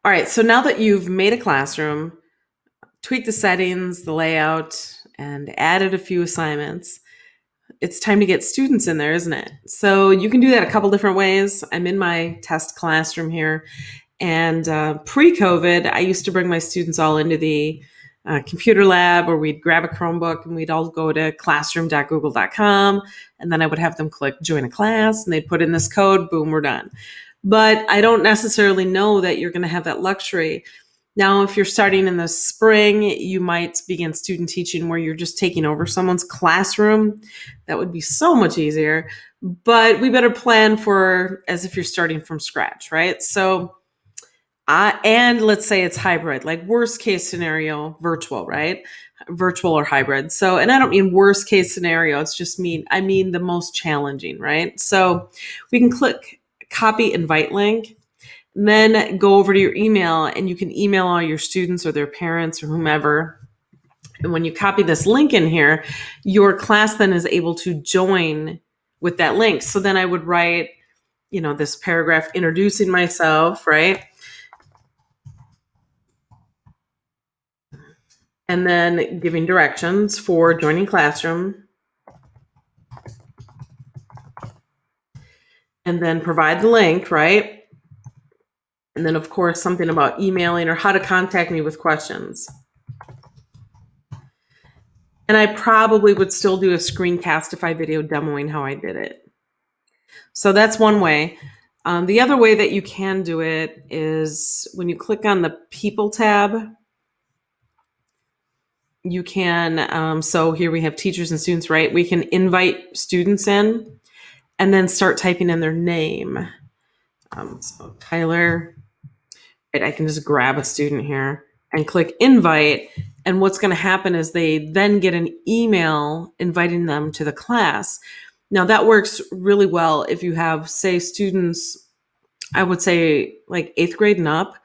All right, so now that you've made a classroom, tweaked the settings, the layout, and added a few assignments, it's time to get students in there, isn't it? So you can do that a couple different ways. I'm in my test classroom here, and pre-COVID, I used to bring my students all into the computer lab, or we'd grab a Chromebook and we'd all go to classroom.google.com, and then I would have them click join a class, and they'd put in this code, boom, we're done. But I don't necessarily know that you're going to have that luxury. Now, if you're starting in the spring, you might begin student teaching where you're just taking over someone's classroom. That would be so much easier. But we better plan for as if you're starting from scratch, right? So, and let's say it's hybrid, like worst case scenario, virtual, right? Virtual or hybrid. So, and I don't mean worst case scenario. I mean the most challenging, right? So we can click copy invite link, and then go over to your email, and you can email all your students or their parents or whomever. And when you copy this link in here, your class then is able to join with that link. So then I would write, this paragraph introducing myself, right? And then giving directions for joining classroom. And then provide the link, right? And then, of course, something about emailing or how to contact me with questions. And I probably would still do a Screencastify video demoing how I did it. So that's one way. The other way that you can do it is when you click on the People tab, you can, so here we have teachers and students, right? We can invite students in and then start typing in their name. So Tyler, right, I can just grab a student here and click invite. And what's going to happen is they then get an email inviting them to the class. Now that works really well if you have, say, students, I would say like 8th grade and up,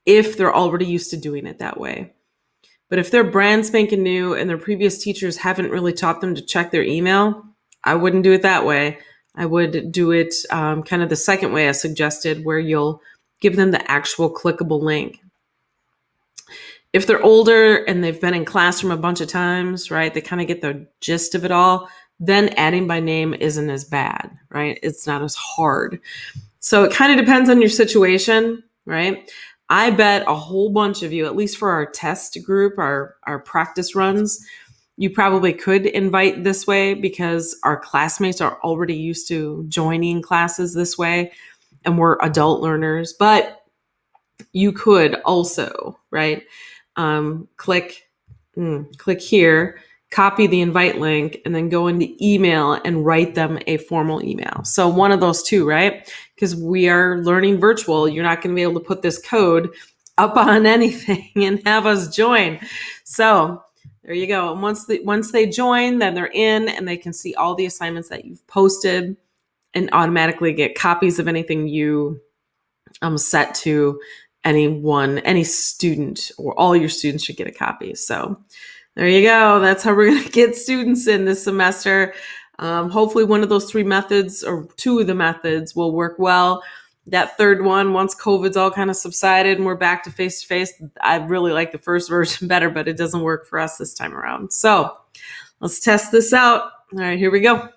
if they're already used to doing it that way. But if they're brand spanking new and their previous teachers haven't really taught them to check their email, I wouldn't do it that way. I would do it kind of the second way I suggested, where you'll give them the actual clickable link. If they're older and they've been in classroom a bunch of times, right, they kind of get the gist of it all, then adding by name isn't as bad, right? It's not as hard. So it kind of depends on your situation, right? I bet a whole bunch of you, at least for our test group, our practice runs, you probably could invite this way because our classmates are already used to joining classes this way and we're adult learners. But you could also, right, click here, copy the invite link, and then go into email and write them a formal email. So one of those two, right? Because we are learning virtual. You're not going to be able to put this code up on anything and have us join. So there you go. And once they join, then they're in and they can see all the assignments that you've posted and automatically get copies of anything you set to any student, or all your students should get a copy. So there you go. That's how we're going to get students in this semester. Hopefully one of those 3 methods or 2 of the methods will work well. That third one, once COVID's all kind of subsided and we're back to face-to-face, I really like the first version better, but it doesn't work for us this time around. So let's test this out. All right, here we go.